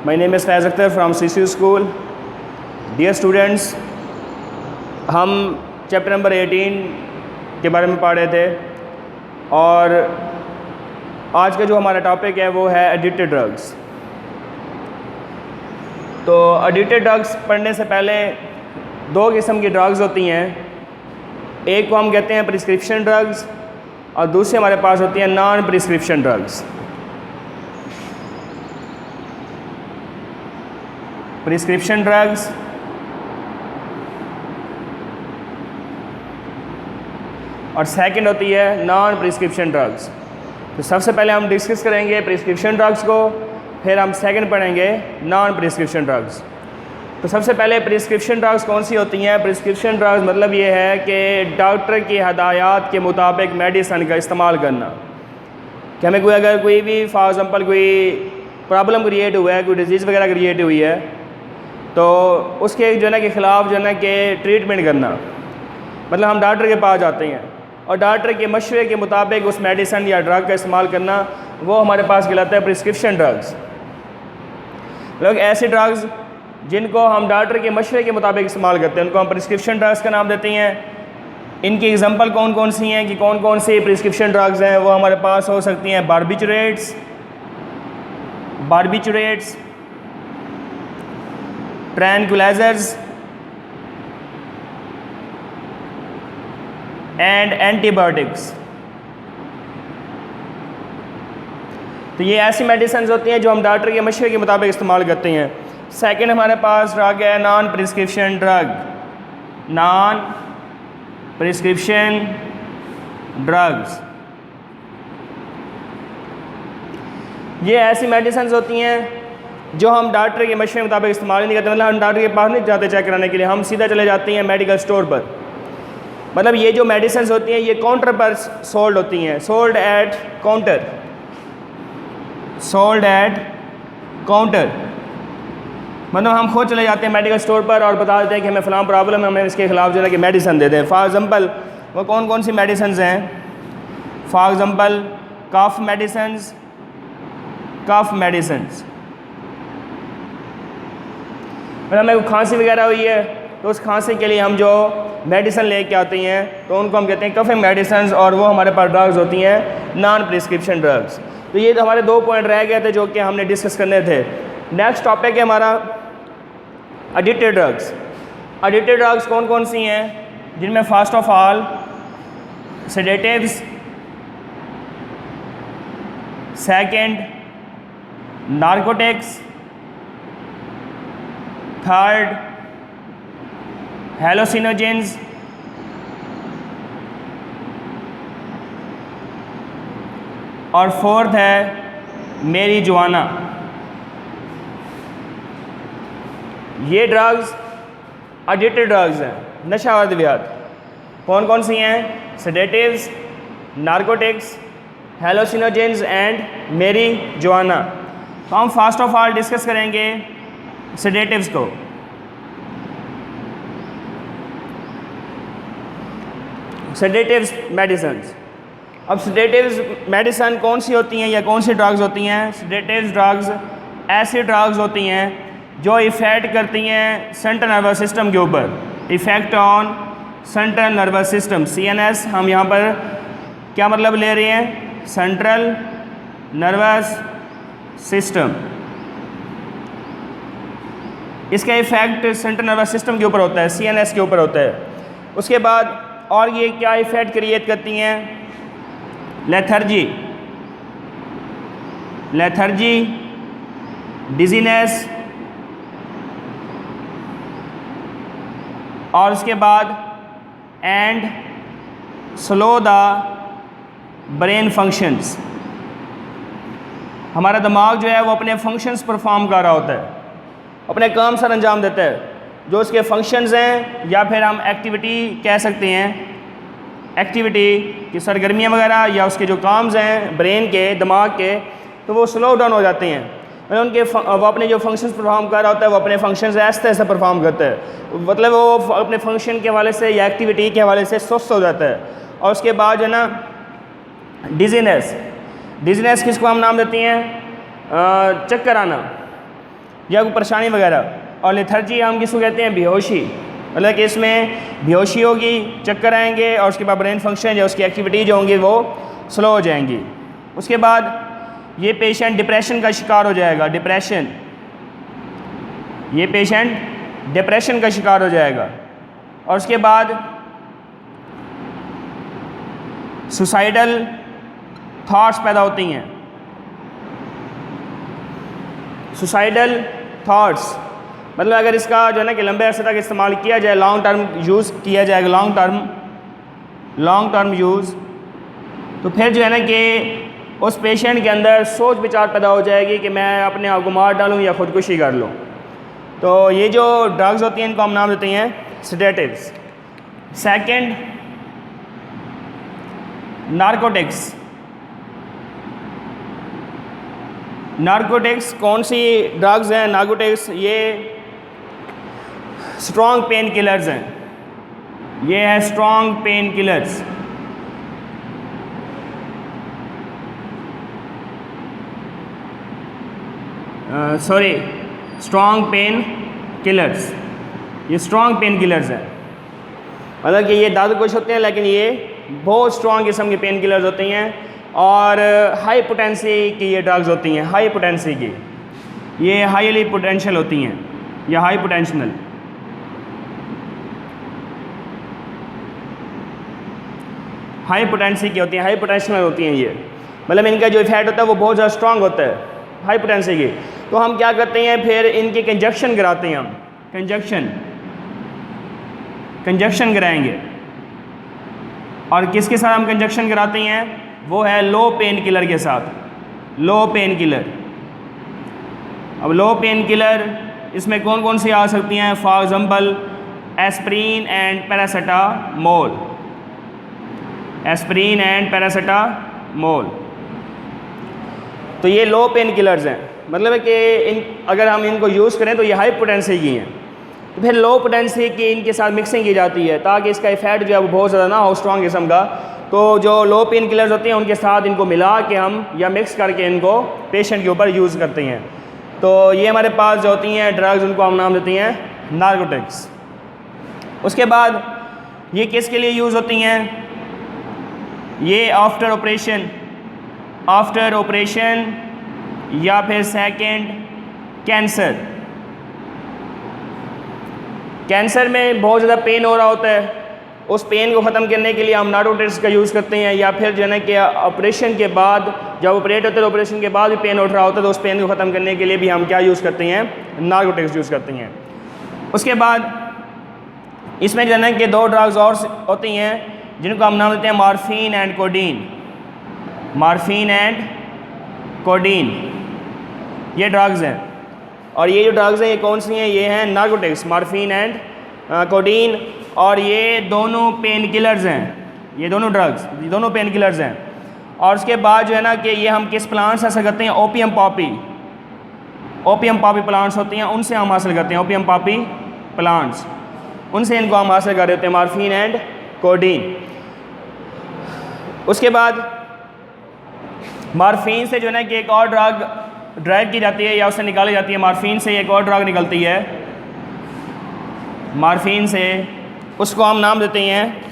My name is Faiz Akhtar from CCU School. Dear students, हम chapter number 18 के बारे में पढ़ रहे थे और आज का जो हमारा टॉपिक है वो है एडिक्टेड ड्रग्स। तो एडिक्टेड ड्रग्स पढ़ने से पहले दो किस्म की ड्रग्स होती हैं, एक को हम कहते हैं प्रिस्क्रिप्शन ड्रग्स और दूसरी हमारे पास होती है non prescription drugs. Prescription drugs और सेकंड होती है नॉन प्रिस्क्रिप्शन ड्रग्स। तो सबसे पहले हम डिस्कस करेंगे प्रिस्क्रिप्शन ड्रग्स को, फिर हम सेकंड पढ़ेंगे नॉन प्रिस्क्रिप्शन ड्रग्स। तो सबसे पहले प्रिस्क्रिप्शन ड्रग्स कौन सी होती हैं? प्रिस्क्रिप्शन ड्रग्स मतलब ये है कि डॉक्टर की हदायत के मुताबिक मेडिसिन का इस्तेमाल करना, कि हमें अगर कोई भी फॉर एग्ज़ाम्पल कोई प्रॉब्लम क्रिएट हुआ है, कोई डिजीज़ वगैरह क्रिएट हुई है, तो उसके जो है ना के ख़िलाफ़ जो है ना कि ट्रीटमेंट करना, मतलब हम डॉक्टर के पास जाते हैं और डॉक्टर के मशवरे के मुताबिक उस मेडिसिन या ड्रग का इस्तेमाल करना, वो हमारे पास कहलाता है प्रिस्क्रिप्शन ड्रग्स। लोग ऐसे ड्रग्स जिनको हम डॉक्टर के मशवरे के मुताबिक इस्तेमाल करते हैं उनको हम प्रिस्क्रिप्शन ड्रग्स का नाम देते हैं। इनकी एग्जांपल कौन कौन सी हैं कि कौन कौन सी प्रिस्क्रिप्शन ड्रग्स हैं? वो हमारे पास हो सकती हैं बारबिचुरेट्स, ट्रैंक्विलाइजर्स एंड एंटीबायोटिक्स। तो ये ऐसी मेडिसिन होती हैं जो हम डॉक्टर के मशवरे के मुताबिक इस्तेमाल करते हैं। सेकंड हमारे पास ड्रग है non prescription drug. Non prescription drugs ये ऐसी मेडिसिन होती हैं जो हम डॉक्टर के मशवरे के मुताबिक इस्तेमाल नहीं करते, मतलब हम डॉक्टर के पास नहीं जाते चेक कराने के लिए, हम सीधा चले जाते हैं मेडिकल स्टोर पर। मतलब ये जो मेडिसिन होती हैं ये काउंटर पर सोल्ड होती हैं, सोल्ड एट काउंटर। मतलब हम खुद चले जाते हैं मेडिकल स्टोर पर और बता देते हैं कि हमें फ़लाँ प्रॉब्लम है, हमें इसके खिलाफ जो है कि मेडिसिन दे दें। फॉर एग्ज़ाम्पल वो कौन कौन सी मेडिसिन हैं? फॉर एग्ज़ाम्पल कफ मेडिसिन, मतलब हमें खांसी वगैरह हुई है तो उस खांसी के लिए हम जो मेडिसिन लेके आते हैं तो उनको हम कहते हैं कफिंग मेडिसिन, और वो हमारे पास ड्रग्स होती हैं नॉन प्रिस्क्रिप्शन ड्रग्स। तो ये तो हमारे दो पॉइंट रह गए थे जो कि हमने डिस्कस करने थे। नेक्स्ट टॉपिक है हमारा एडिक्टेड ड्रग्स। एडिक्टेड ड्रग्स कौन कौन सी हैं? जिनमें first of all sedatives, second narcotics, third हेलोसिनोजेंस, और फोर्थ है मैरिजुआना। ये ड्रग्स एडिक्टेड ड्रग्स हैं, नशावर अद्वियात। कौन कौन सी हैं? Sedatives, narcotics, हेलोसिनोजेंस and marijuana. तो हम फर्स्ट ऑफ ऑल डिस्कस करेंगे सेडेटिव्स को। Sedatives medicine. अब सेडेटिव्स मेडिसिन कौन सी होती हैं या कौन सी ड्रग्स होती हैं? सेडेटिव्स ड्रग्स ऐसी ड्रग्स होती हैं जो इफ़ेक्ट करती हैं सेंट्रल नर्वस सिस्टम के ऊपर। Effect on central nervous system, CNS। हम यहाँ पर क्या मतलब ले रहे हैं? Central nervous system. इसका इफ़ेक्ट सेंट्रल नर्वस सिस्टम के ऊपर होता है, CNS के ऊपर होता है। उसके बाद और ये क्या इफ़ेक्ट क्रिएट करती हैं? लेथर्जी, डिजीनेस, और उसके बाद and slow the brain functions. हमारा दिमाग जो है वो अपने फंक्शंस परफॉर्म कर रहा होता है, अपने काम सर अंजाम देता है। जो उसके फंक्शंस हैं या फिर हम एक्टिविटी कह सकते हैं, एक्टिविटी की सरगर्मियाँ वगैरह या उसके जो काम्स हैं ब्रेन के, दिमाग के, तो वो स्लो डाउन हो जाते हैं। मतलब उनके वो अपने जो फंक्शंस परफॉर्म कर रहा होता है वो अपने फंक्शंस ऐसे ऐसे परफॉर्म करता है, मतलब वो अपने फंक्शन के हवाले से या एक्टिविटी के हवाले से सुस्त हो जाता है। और उसके बाद जो है ना डिजीनेस, डिजीनेस किसको हम नाम देते हैं? चक्कर आना। या कोई परेशानी वगैरह। और लेथर्जी हम किसको कहते हैं? बेहोशी। मतलब कि इसमें बेहोशी होगी, चक्कर आएंगे और उसके बाद ब्रेन फंक्शन या उसकी एक्टिविटीज होंगी वो स्लो हो जाएंगी। उसके बाद ये पेशेंट डिप्रेशन का शिकार हो जाएगा, डिप्रेशन, ये पेशेंट डिप्रेशन का शिकार हो जाएगा। और उसके बाद सुसाइडल थॉट्स पैदा होती हैं, सुसाइडल थॉट्स। मतलब अगर इसका जो है ना कि लंबे अरसे तक इस्तेमाल किया जाए, लॉन्ग टर्म यूज़ किया जाएगा, लॉन्ग टर्म यूज़, तो फिर जो है ना कि उस पेशेंट के अंदर सोच विचार पैदा हो जाएगी कि मैं अपने आप को मार डालूँ या ख़ुदकुशी कर लूँ। तो ये जो ड्रग्स होती हैं इनको हम नाम देते हैं सेडेटिव्स। Second, narcotics. नारकोटिक्स कौन सी ड्रग्स हैं? नारकोटिक्स ये स्ट्रॉन्ग पेन किलर्स हैं, ये है strong pain killers. Strong pain killers, ये स्ट्रॉन्ग पेन किलर्स हैं। मतलब कि ये दादुकोश होते हैं लेकिन ये बहुत स्ट्रॉन्ग किस्म के पेन किलर्स होती हैं और हाई पोटेंसी की ये ड्रग्स होती हैं, हाई पोटेंसी की, ये हाईली पोटेंशियल होती हैं या हाई पोटेंशियल। हाई पोटेंसी की होती हैं, हाई पोटेंशियल होती हैं ये। मतलब इनका जो इफेक्ट होता है वो बहुत ज़्यादा स्ट्रॉन्ग होता है, हाई पोटेंसी की। तो हम क्या करते हैं फिर इनके कंजक्शन कराते हैं, हम कंजक्शन कराएंगे। और किसके साथ हम कंजक्शन कराते हैं? वो है लो पेन किलर के साथ, लो पेन किलर। अब लो पेन किलर इसमें कौन कौन सी आ सकती हैं? For example aspirin and paracetamol, aspirin and paracetamol. तो ये लो पेन किलर्स हैं। मतलब है कि अगर हम इनको यूज़ करें तो ये हाई पोटेंसी की हैं, तो फिर लो पोटेंसी की इनके साथ मिक्सिंग की जाती है ताकि इसका इफेक्ट जो है वो बहुत ज़्यादा ना हो, स्ट्रॉन्ग किस्म का। तो जो लो पेन किलर्स होते हैं उनके साथ इनको मिला के हम या मिक्स करके इनको पेशेंट के ऊपर यूज़ करते हैं। तो ये हमारे पास जो होती हैं ड्रग्स, उनको हम नाम देते हैं नारकोटिक्स। उसके बाद ये किसके लिए यूज़ होती हैं? ये आफ्टर ऑपरेशन या फिर सेकंड कैंसर में बहुत ज़्यादा पेन हो रहा होता है, उस पेन को ख़त्म करने के लिए हम नारकोटिक्स का यूज़ करते हैं। या फिर जो है ना कि ऑपरेशन के बाद जब ऑपरेट होते हैं, ऑपरेशन के बाद भी पेन उठ रहा होता है तो उस पेन को ख़त्म करने के लिए भी हम क्या यूज़ करते हैं? नारकोटिक्स यूज़ करते हैं। उसके बाद इसमें जो है ना कि दो ड्रग्स और होती हैं जिनको हम नाम देते हैं morphine and codeine, morphine and codeine, ये ड्रग्स हैं। और ये जो ड्रग्स हैं ये कौन सी हैं? ये हैं नारकोटिक्स, मॉर्फिन एंड कोडीन। और ये दोनों पेन किलर्स हैं, ये दोनों ड्रग्स, ये दोनों पेन किलर्स हैं। और उसके बाद जो है ना कि ये हम किस प्लांट से हासिल करते हैं? ओपियम पॉपी प्लांट्स होती हैं, उनसे हम हासिल करते हैं, ओपियम पॉपी प्लांट्स, उनसे इनको हम हासिल कर रहे होते हैं मॉर्फिन एंड कोडीन। उसके बाद मॉर्फिन से जो है ना कि एक और ड्रग ड्राइव की जाती है या उससे निकाली जाती है। मॉर्फिन से एक और ड्रग निकलती है, मॉर्फिन से, उसको हम नाम देते हैं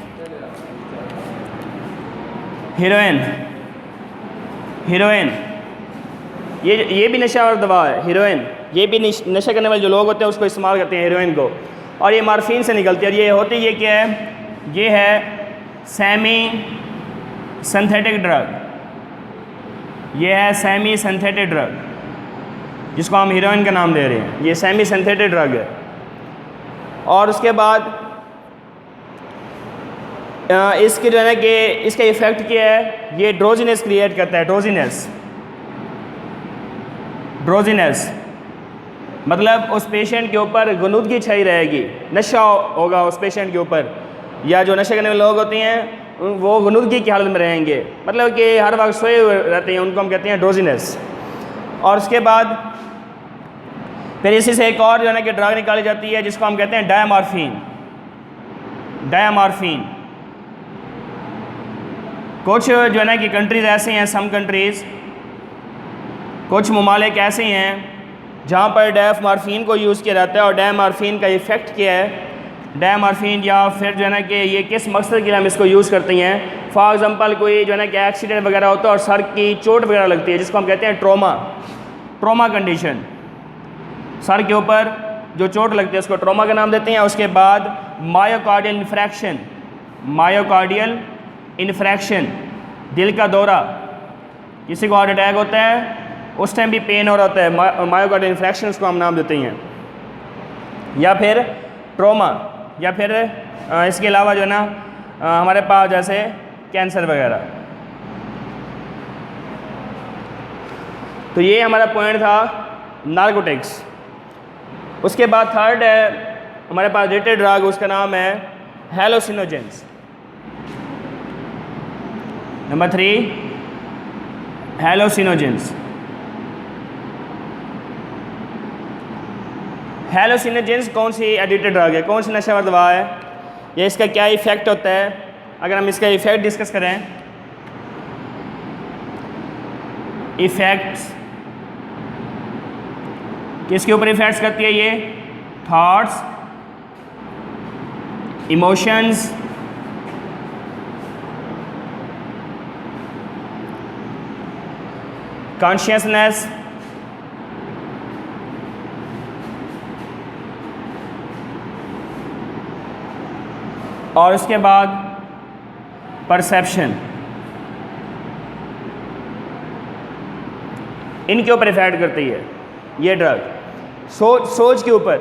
हीरोइन। ये भी नशा और दवा है, हीरोइन। ये भी नशा करने वाले जो लोग होते हैं उसको इस्तेमाल करते हैं हीरोइन को। और ये मॉर्फिन से निकलती है। और ये होती ये क्या है? ये है सेमी सिंथेटिक ड्रग, ये है सेमी सिंथेटिक ड्रग जिसको हम हीरोइन का नाम दे रहे हैं। ये सेमी सिंथेटिक ड्रग है। और उसके बाद इसके जो है ना कि इसका इफ़ेक्ट क्या है? ये ड्रोजीनेस क्रिएट करता है, ड्रोजीनेस मतलब उस पेशेंट के ऊपर गुनूदगी छाई रहेगी, नशा होगा उस पेशेंट के ऊपर। या जो नशे करने वाले लोग होते हैं वो गुनूदगी की हालत में रहेंगे, मतलब कि हर वक्त सोए हुए रहते हैं, उनको हम कहते हैं ड्रोजीनेस। और उसके बाद फिर इसी से एक और जो है ना कि ड्रग निकाली जाती है जिसको हम कहते हैं डायामॉर्फिन। कुछ जो है ना कि कंट्रीज़ ऐसे हैं, सम कंट्रीज़, कुछ ममालिक ऐसे हैं जहाँ पर डायमॉर्फिन को यूज़ किया जाता है। और डायमॉर्फिन का इफ़ेक्ट क्या है, डायमॉर्फिन या फिर जो है ना कि ये किस मकसद के लिए हम इसको यूज़ करते हैं। फॉर एग्ज़ाम्पल कोई जो है ना कि एक्सीडेंट वगैरह होता है और सर की चोट वगैरह लगती है, जिसको हम कहते हैं ट्रॉमा कंडीशन। सर के ऊपर जो चोट लगती है उसको ट्रॉमा का नाम देते हैं। उसके बाद मायोकार्डियल इन्फ्रैक्शन, दिल का दौरा, किसी को हार्ट अटैक होता है उस टाइम भी पेन हो रहा होता है, मायोकार्डियल इन्फ्रैक्शन उसको हम नाम देते हैं। या फिर ट्रॉमा, या फिर इसके अलावा जो है ना हमारे पास जैसे कैंसर वगैरह। तो ये हमारा पॉइंट था नार्कोटिक्स। उसके बाद थर्ड है हमारे पास रिलेटेड ड्रग, उसका नाम है हेलोसिनोजेंस। नंबर 3 हेलोसिनोजेंस। हेलोसिनोजेंस कौन सी एडिटेड ड्रग है, कौन सी नशावर दवा है, या इसका क्या इफ़ेक्ट होता है। अगर हम इसका इफ़ेक्ट डिस्कस करें, इफ़ेक्ट्स किसके ऊपर इफ़ेक्ट्स करती है ये, थॉट्स, इमोशंस, कॉन्शियसनेस, और उसके बाद परसेप्शन। इनके ऊपर इफेक्ट करती है ये ड्रग। सोच के ऊपर,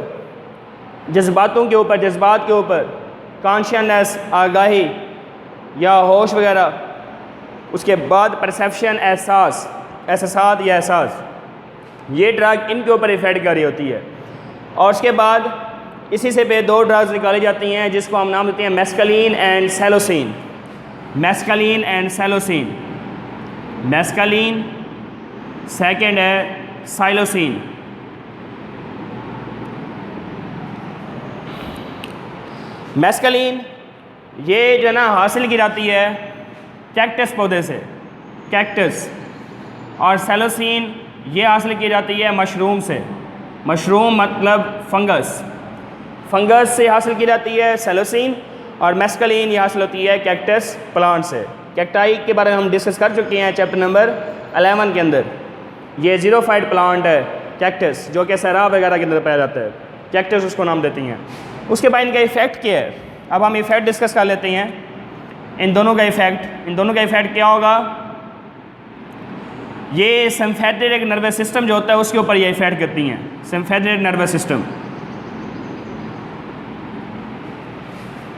जज्बातों के ऊपर, जज्बात के ऊपर, कॉन्शियसनेस, आगाही या होश वगैरह। उसके बाद परसेप्शन, एहसास या एहसास, ये ड्रग इनके ऊपर इफेक्ट कर रही होती है। और उसके बाद इसी से पे 2 ड्रग्स निकाली जाती हैं जिसको हम नाम देते हैं mescaline and सैलोसिन। Mescaline and सैलोसिन, mescaline, second है साइलोसिन। मेस्कलीन ये जो है ना हासिल की जाती है कैक्टस पौधे से, कैक्टस। और सैलोसिन ये हासिल की जाती है मशरूम से। मशरूम मतलब फंगस से हासिल की जाती है सैलोसिन। और मेस्कलीन ये हासिल होती है कैक्टस प्लांट से। कैक्टाई के बारे में हम डिस्कस कर चुके हैं चैप्टर नंबर 11 के अंदर। ये ज़ीरोफाइट प्लांट है कैक्टस, जो कि सहरा वगैरह के अंदर पाया जाता है, कैक्टस उसको नाम देती हैं। उसके बाद इनका इफ़ेक्ट क्या है, अब हम इफ़ेक्ट डिस्कस कर लेते हैं। इन दोनों का इफ़ेक्ट क्या होगा, ये सिम्पैथेटिक नर्वस सिस्टम जो होता है उसके ऊपर ये इफ़ेक्ट करती हैं, सिम्पैथेटिक नर्वस सिस्टम।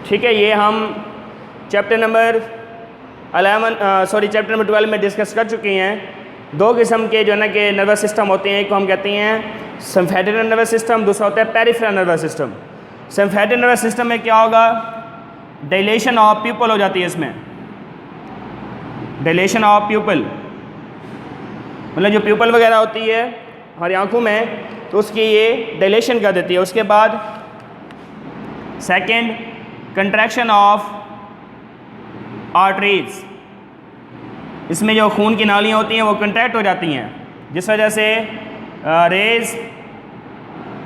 ठीक है, ये हम चैप्टर नंबर 12 में डिस्कस कर चुके हैं। 2 किस्म के जो है ना कि नर्वस सिस्टम होते हैं, एक को हम कहते हैं सिम्पैथेटिक नर्वस सिस्टम, दूसरा होता है peripheral nervous system. Sympathetic nervous system में क्या होगा, डायलेशन ऑफ प्यूपल हो जाती है इसमें, डायलेशन ऑफ प्यूपल, मतलब जो प्यूपल वगैरह होती है हमारी आंखों में, तो उसकी ये डायलेशन कर देती है। उसके बाद सेकंड, कंट्रैक्शन ऑफ आर्टरीज, इसमें जो खून की नालियाँ होती हैं वो कंट्रैक्ट हो जाती हैं, जिस वजह से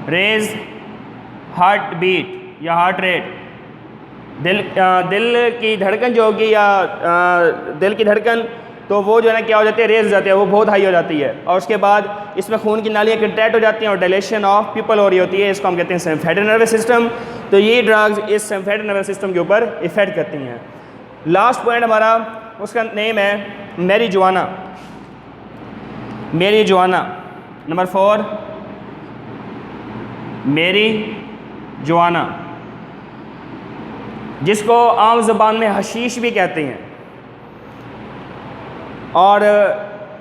रेज हार्ट बीट या हार्ट रेट, दिल की धड़कन जो होगी या दिल की धड़कन, तो वो जो है ना क्या हो जाती है, रेज हो जाती है, वो बहुत हाई हो जाती है। और उसके बाद इसमें खून की नालियाँ कंट्रैक्ट हो जाती हैं और डायलेशन ऑफ प्यूपल हो रही होती है, इसको हम कहते हैं सिम्पैथेटिक नर्वस सिस्टम। तो ये ड्रग्स इस सिम्पैथेटिक नर्वस सिस्टम के ऊपर इफेक्ट करती हैं। लास्ट पॉइंट हमारा, उसका नेम है मैरिजुआना। नंबर 4 मैरिजुआना, जिसको आम ज़बान में हशीश भी कहते हैं। और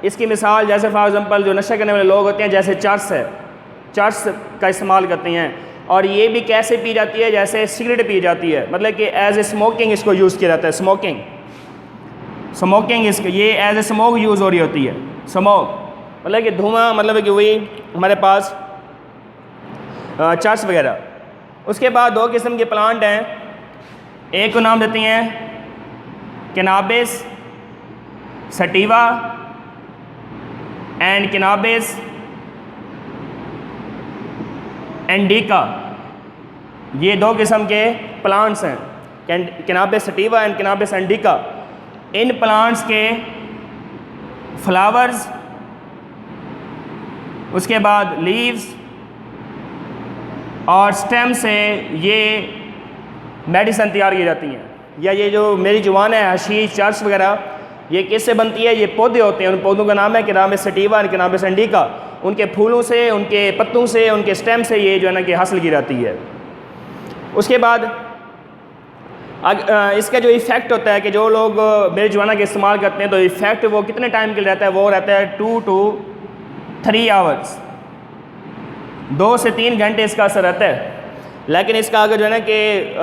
इसकी मिसाल जैसे फॉर एग्ज़ाम्पल जो नशा करने वाले लोग होते हैं, जैसे चर्स का इस्तेमाल करते हैं। और ये भी कैसे पी जाती है, जैसे सिगरेट पी जाती है, मतलब कि एज ए स्मोकिंग इसको यूज़ किया जाता है। स्मोकिंग इसको ये एज ए स्मोक यूज़ हो रही होती है। स्मोक मतलब कि धुआं, मतलब कि वही हमारे पास चर्स वगैरह। उसके बाद 2 किस्म के प्लांट हैं, एक को नाम देती हैं cannabis sativa and cannabis indica, ये दो किस्म के प्लांट्स हैं, cannabis sativa and cannabis indica. इन प्लांट्स के फ्लावर्स, उसके बाद लीव्स और स्टेम से ये मेडिसिन तैयार की जाती हैं। या ये जो मेरी जुबान है, हशीश, चर्च वगैरह, ये किससे बनती है? ये पौधे होते हैं, उन पौधों का नाम है cannabis sativa and cannabis indica. उनके फूलों से, उनके पत्तों से, उनके स्टेम से ये जो है ना कि हासिल की जाती है। उसके बाद इसका जो इफ़ेक्ट होता है कि जो लोग मेरिजुआना के इस्तेमाल करते हैं तो इफ़ेक्ट वो कितने टाइम के लिए रहता है? वो रहता है 2 to 3 आवर्स, 2 से 3 घंटे इसका असर रहता है। लेकिन इसका अगर जो है ना कि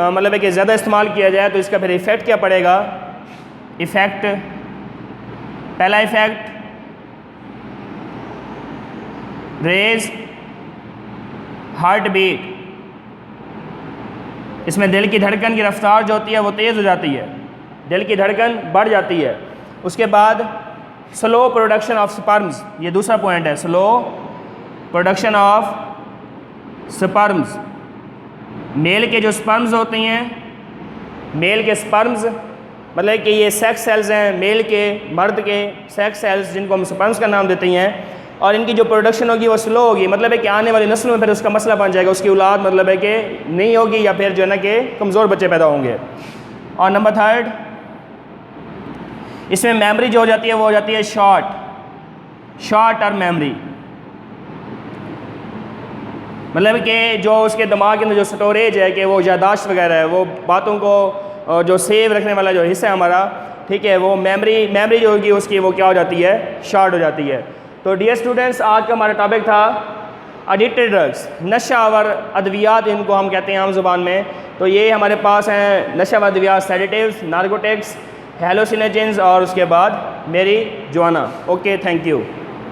मतलब है कि ज़्यादा इस्तेमाल किया जाए तो इसका फिर इफ़ेक्ट क्या पड़ेगा? इफ़ेक्ट, पहला इफ़ेक्ट रेज हार्ट बीट, इसमें दिल की धड़कन की रफ्तार जो होती है वो तेज़ हो जाती है, दिल की धड़कन बढ़ जाती है। उसके बाद स्लो प्रोडक्शन ऑफ स्पर्म्स, ये दूसरा पॉइंट है, slow production of sperms. Male के जो स्पर्म्स होती हैं, मेल के स्पर्म्स मतलब कि ये सेक्स सेल्स हैं, मेल के, मर्द के सेक्स सेल्स जिनको हम स्पर्म्स का नाम देते हैं, और इनकी जो प्रोडक्शन होगी वो स्लो होगी। मतलब है कि आने वाली नस्ल में फिर उसका मसला बन जाएगा, उसकी औलाद मतलब है कि नहीं होगी या फिर जो है ना कि कमज़ोर बच्चे पैदा होंगे। और नंबर 3, इसमें मेमोरी जो हो जाती है वो हो जाती है शॉर्ट टर्म मेमोरी। मतलब कि जो उसके दिमाग के अंदर जो स्टोरेज है कि वो यादाश्त वगैरह है, वो बातों को जो सेव रखने वाला जो हिस्सा है हमारा, ठीक है, वो मेमोरी जो होगी उसकी वो क्या हो जाती है? शॉर्ट हो जाती है। तो डियर स्टूडेंट्स, आज का हमारा टॉपिक था एडिक्टेड ड्रग्स, नशा और अद्वियात इनको हम कहते हैं आम ज़ुबान में। तो ये हमारे पास हैं नशा व अद्वियात, सेडेटिव्स, नार्कोटिक्स, हेलोसिनेजेंस और उसके बाद मेरी जुआना। Okay, thank you.